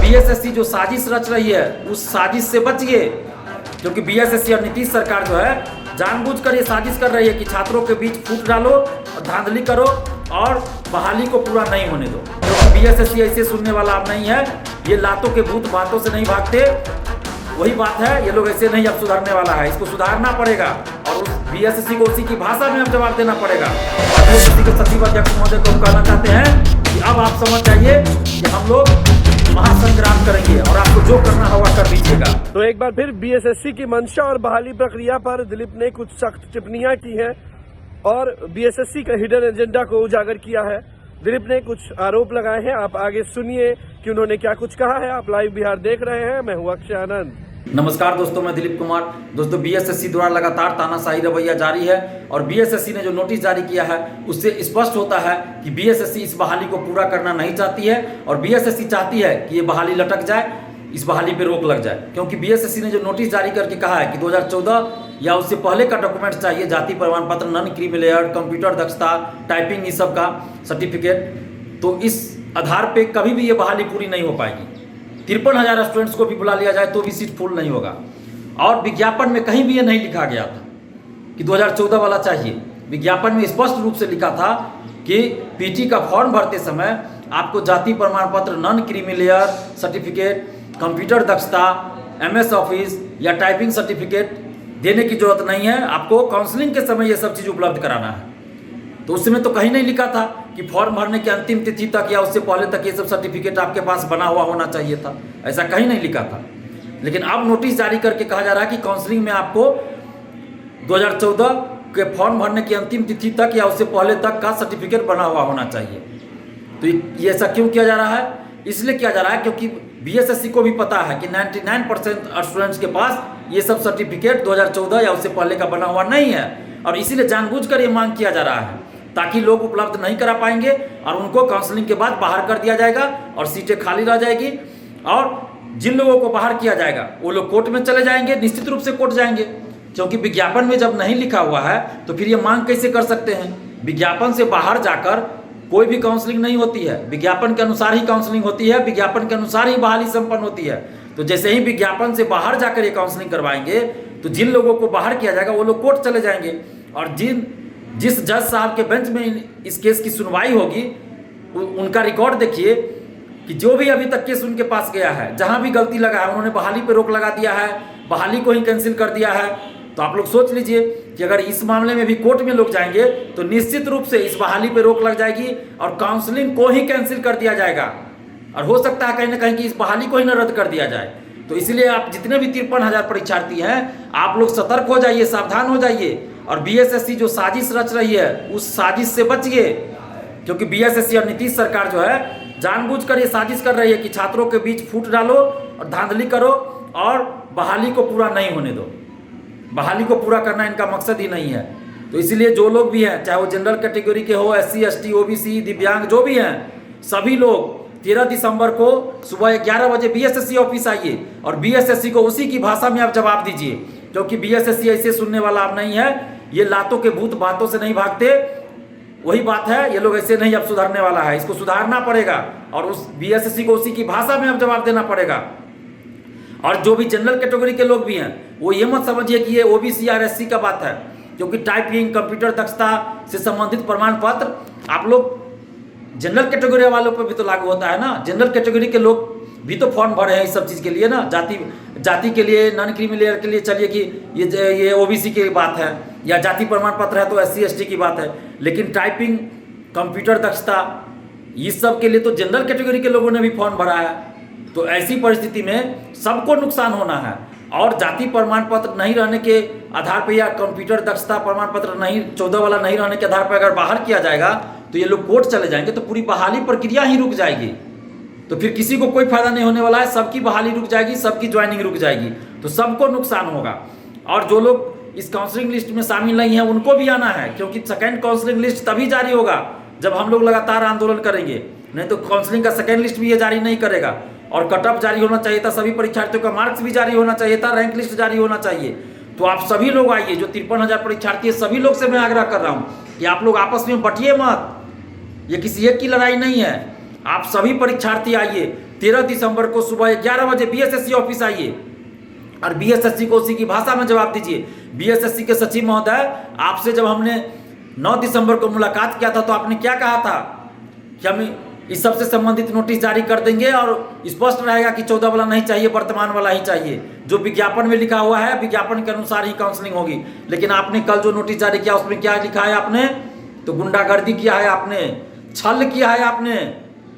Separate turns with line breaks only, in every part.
BSSC जो साजिश रच रही है उस साजिश से बचिए, क्योंकि बीएसएससी और नीतीश सरकार जो है जानबूझकर ये साजिश कर रही है कि छात्रों के बीच फूट डालो और धांधली करो और बहाली को पूरा नहीं होने दो। क्योंकि बीएसएससी ऐसे सुनने वाला अब नहीं है, ये लातों के भूत बातों से नहीं भागते। वही बात है, ये लोग ऐसे नहीं अब सुधरने वाला है, इसको सुधारना पड़ेगा और उस बीएसएससी को उसी की भाषा में अब जवाब देना पड़ेगा। और बीएसएससी के सचिव अध्यक्ष महोदय को हम कहना चाहते हैं कि अब आप समझ जाइए कि हम लोग महासंग्राम करेंगे और आपको जो करना होगा कर दीजिएगा।
तो एक बार फिर बीएसएससी की मंशा और बहाली प्रक्रिया पर दिलीप ने कुछ सख्त टिप्पणियां की हैं और बीएसएससी का हिडन एजेंडा को उजागर किया है। दिलीप ने कुछ आरोप लगाए हैं, आप आगे सुनिए कि उन्होंने क्या कुछ कहा है। आप लाइव बिहार देख रहे हैं, मैं हूं अक्षय आनंद।
नमस्कार दोस्तों, मैं दिलीप कुमार। दोस्तों, बीएसएससी द्वारा लगातार तानाशाही रवैया जारी है और बीएसएससी ने जो नोटिस जारी किया है उससे स्पष्ट होता है कि बीएसएससी इस बहाली को पूरा करना नहीं चाहती है और बीएसएससी चाहती है कि ये बहाली लटक जाए, इस बहाली पे रोक लग जाए। क्योंकि बीएसएससी ने जो नोटिस जारी करके कहा है कि 2014 या उससे पहले का डॉक्यूमेंट चाहिए, जाति प्रमाण पत्र, नॉन क्रीमी लेयर, कंप्यूटर दक्षता, टाइपिंग, इस सब का सर्टिफिकेट, तो इस आधार पे कभी भी ये बहाली पूरी नहीं हो पाएगी। 53,000 स्टूडेंट्स को भी बुला लिया जाए तो भी सीट फुल नहीं होगा। और विज्ञापन में कहीं भी ये नहीं लिखा गया था कि 2014 वाला चाहिए। विज्ञापन में स्पष्ट रूप से लिखा था कि पीटी का फॉर्म भरते समय आपको जाति प्रमाण पत्र, non creamy layer certificate, computer दक्षता, एमएस ऑफिस या टाइपिंग सर्टिफिकेट देने की जरूरत नहीं है, आपको काउंसलिंग के समय ये सब चीज़ उपलब्ध कराना है। तो उस समय तो कहीं नहीं लिखा था कि फॉर्म भरने की अंतिम तिथि तक या उससे पहले तक ये सब सर्टिफिकेट आपके पास बना हुआ होना चाहिए था, ऐसा कहीं नहीं लिखा था। लेकिन अब नोटिस जारी करके कहा जा रहा है कि काउंसलिंग में आपको 2014 के फॉर्म भरने की अंतिम तिथि तक या उससे पहले तक का सर्टिफिकेट बना हुआ होना चाहिए। तो ये ऐसा क्यों किया जा रहा है? इसलिए किया जा रहा है क्योंकि बीएसएससी को भी पता है कि 99% स्टूडेंट्स के पास ये सब सर्टिफिकेट 2014 या उससे पहले का बना हुआ नहीं है और इसीलिए जानबूझकर ये मांग किया जा रहा है ताकि लोग उपलब्ध नहीं करा पाएंगे और उनको काउंसलिंग के बाद बाहर कर दिया जाएगा और सीटें खाली रह जाएगी। और जिन लोगों को बाहर किया जाएगा वो लोग कोर्ट में चले जाएंगे, निश्चित रूप से कोर्ट जाएंगे, क्योंकि विज्ञापन में जब नहीं लिखा हुआ है तो फिर ये मांग कैसे कर सकते हैं? विज्ञापन से बाहर जाकर कोई भी काउंसलिंग नहीं होती है, विज्ञापन के अनुसार ही काउंसलिंग होती है, विज्ञापन के अनुसार ही बहाली संपन्न होती है। तो जैसे ही विज्ञापन से बाहर जाकर ये काउंसलिंग करवाएंगे तो जिन लोगों को बाहर किया जाएगा वो लोग कोर्ट चले जाएंगे और जिस जज साहब के बेंच में इस केस की सुनवाई होगी उनका रिकॉर्ड देखिए कि जो भी अभी तक केस उनके पास गया है, जहां भी गलती लगा है उन्होंने बहाली पे रोक लगा दिया है, बहाली को ही कैंसिल कर दिया है। तो आप लोग सोच लीजिए कि अगर इस मामले में भी कोर्ट में लोग जाएंगे तो निश्चित रूप से इस बहाली पे रोक लग जाएगी और काउंसलिंग को ही कैंसिल कर दिया जाएगा और हो सकता है कहीं ना कहीं कि इस बहाली को ही न रद्द कर दिया जाए। तो इसलिए आप जितने भी 53,000 परीक्षार्थी हैं, आप लोग सतर्क हो जाइए, सावधान हो जाइए और बीएसएससी जो साजिश रच रही है उस साजिश से बचिए, क्योंकि बीएसएससी और नीतीश सरकार जो है जानबूझकर ये साजिश कर रही है कि छात्रों के बीच फूट डालो और धांधली करो और बहाली को पूरा नहीं होने दो। बहाली को पूरा करना इनका मकसद ही नहीं है। तो इसलिए जो लोग भी हैं, चाहे वो जनरल कैटेगरी के हो, एससी, एसटी, ओबीसी, दिव्यांग, जो भी हैं, सभी लोग 13 दिसंबर को सुबह 11 बजे बीएसएससी ऑफिस आइए और बीएसएससी को उसी की भाषा में आप जवाब दीजिए, क्योंकि बीएसएससी ऐसे सुनने वाला अब नहीं है, ये लातों के भूत बातों से नहीं भागते। वही बात है, ये लोग ऐसे नहीं अब सुधरने वाला है, इसको सुधारना पड़ेगा और उस बीएसएससी को उसी की भाषा में अब जवाब देना पड़ेगा। और जो भी जनरल कैटेगरी के लोग भी हैं वो ये मत समझिए कि ये ओबीसी और एससी का बात है, क्योंकि टाइपिंग, कंप्यूटर दक्षता से संबंधित प्रमाण पत्र आप लोग जनरल कैटेगरी वालों पर भी तो लागू होता है ना। जनरल कैटेगरी के लोग भी तो फॉर्म भरे हैं इस सब चीज़ के लिए ना, जाति के लिए, नॉन क्रीमी लेयर के लिए। चलिए कि ये ओबीसी की बात है या जाति प्रमाण पत्र है तो एससी एसटी की बात है, लेकिन टाइपिंग, कंप्यूटर दक्षता, इस सब के लिए तो जनरल कैटेगरी के लोगों ने भी फॉर्म भरा है। तो ऐसी परिस्थिति में सबको नुकसान होना है और जाति प्रमाण पत्र नहीं रहने के आधार पर या कंप्यूटर दक्षता प्रमाण पत्र नहीं 14 वाला नहीं रहने के आधार पर अगर बाहर किया जाएगा तो ये लोग कोर्ट चले जाएंगे तो पूरी बहाली प्रक्रिया ही रुक जाएगी। तो फिर किसी को कोई फायदा नहीं होने वाला है, सबकी बहाली रुक जाएगी, सबकी ज्वाइनिंग रुक जाएगी, तो सबको नुकसान होगा। और जो लोग इस काउंसलिंग लिस्ट में शामिल नहीं है उनको भी आना है, क्योंकि सेकेंड काउंसलिंग लिस्ट तभी जारी होगा जब हम लोग लगातार आंदोलन करेंगे, नहीं तो काउंसलिंग का सेकेंड लिस्ट भी ये जारी नहीं करेगा। और कट ऑफ जारी होना चाहिए था, सभी परीक्षार्थियों का मार्क्स भी जारी होना चाहिए था, रैंक लिस्ट जारी होना चाहिए। तो आप सभी लोग आइए, जो 53,000 परीक्षार्थी है, सभी लोग से मैं आग्रह कर रहा हूँ कि आप लोग आपस में बटिए मत, ये किसी एक की लड़ाई नहीं है। आप सभी परीक्षार्थी आइए, 13 दिसंबर को सुबह 11 बजे बीएसएससी ऑफिस आइए और बीएसएससी को उसी की भाषा में जवाब दीजिए। बीएसएससी के सचिव महोदय, आपसे जब हमने 9 दिसंबर को मुलाकात किया था तो आपने क्या कहा था कि हम इस सबसे संबंधित नोटिस जारी कर देंगे और स्पष्ट रहेगा कि 14 वाला नहीं चाहिए, वर्तमान वाला ही चाहिए। जो विज्ञापन में लिखा हुआ है, विज्ञापन के अनुसार ही काउंसलिंग होगी। लेकिन आपने कल जो नोटिस जारी किया उसमें क्या लिखा है आपने? तो गुंडागर्दी किया है आपने, छल किया है आपने,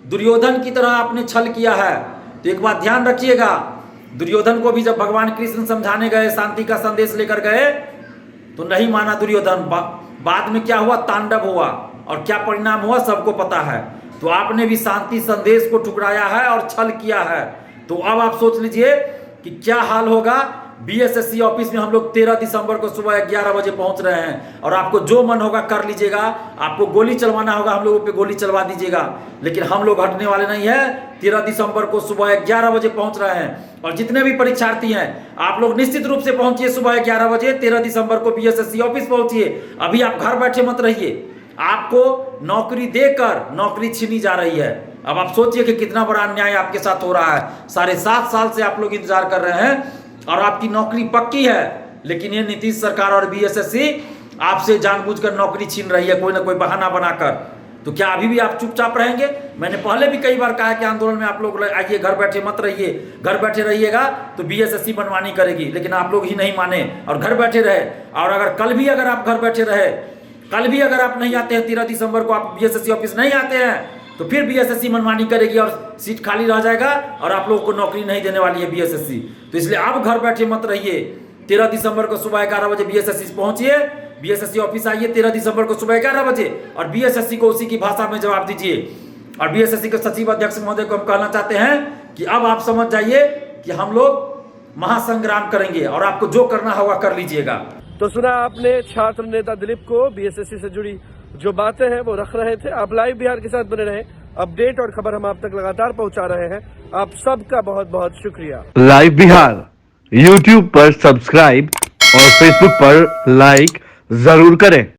दुर्योधन की तरह आपने छल किया है। तो एक बात ध्यान रखिएगा, दुर्योधन को भी जब भगवान कृष्ण समझाने गए, शांति का संदेश लेकर गए, तो नहीं माना दुर्योधन। बाद में क्या हुआ? तांडव हुआ, और क्या परिणाम हुआ सबको पता है। तो आपने भी शांति संदेश को ठुकराया है और छल किया है। तो अब आप सोच लीजिए कि क्या हाल होगा। बीएसएससी ऑफिस में हम लोग 13 दिसंबर को सुबह 11 बजे पहुंच रहे हैं और आपको जो मन होगा कर लीजिएगा। आपको गोली चलवाना होगा, हम लोगों पे गोली चलवा दीजिएगा, लेकिन हम लोग हटने वाले नहीं है। 13 दिसंबर को सुबह 11 बजे पहुंच रहे हैं और जितने भी परीक्षार्थी हैं आप लोग निश्चित रूप से पहुंचिए सुबह 11 बजे। 13 दिसंबर को बीएसएससी ऑफिस पहुंचिए। अभी आप घर बैठे मत रहिए, आपको नौकरी देकर नौकरी छीनी जा रही है। अब आप सोचिए कि कितना बड़ा अन्याय आपके साथ हो रहा है। 7.5 साल से आप लोग इंतजार कर रहे हैं और आपकी नौकरी पक्की है, लेकिन ये नीतीश सरकार और बीएसएससी आपसे जानबूझकर नौकरी छीन रही है, कोई ना कोई बहाना बनाकर। तो क्या अभी भी आप चुपचाप रहेंगे? मैंने पहले भी कई बार कहा है कि आंदोलन में आप लोग आइए, घर बैठे मत रहिए। घर बैठे रहिएगा तो बीएसएससी मनमानी करेगी, लेकिन आप लोग ही नहीं माने और घर बैठे रहे। और अगर कल भी अगर आप घर बैठे रहे, कल भी अगर आप नहीं आते हैं, 13 दिसंबर को आप बीएसएससी ऑफिस नहीं आते हैं, तो फिर बीएसएससी मनमानी करेगी और सीट खाली रह जाएगा और आप लोगों को नौकरी नहीं देने वाली है बीएसएससी। तो इसलिए आप घर बैठे मत रहिए। 13 दिसंबर को सुबह 11 बजे बीएसएससी पहुंचिए, बीएसएससी ऑफिस आइए 13 दिसंबर को सुबह 11 बजे और बीएसएससी को उसी की भाषा में जवाब दीजिए। और बीएसएससी के सचिव अध्यक्ष महोदय को हम कहना चाहते हैं कि अब आप समझ जाइए कि हम लोग महासंग्राम करेंगे और आपको जो करना होगा कर लीजिएगा।
तो सुना आपने छात्र नेता दिलीप को, बीएसएससी से जुड़ी जो बातें हैं वो रख रहे थे। आप लाइव बिहार के साथ बने रहें, अपडेट और खबर हम आप तक लगातार पहुंचा रहे हैं। आप सबका बहुत बहुत शुक्रिया।
लाइव बिहार यूट्यूब पर सब्सक्राइब और फेसबुक पर लाइक जरूर करें।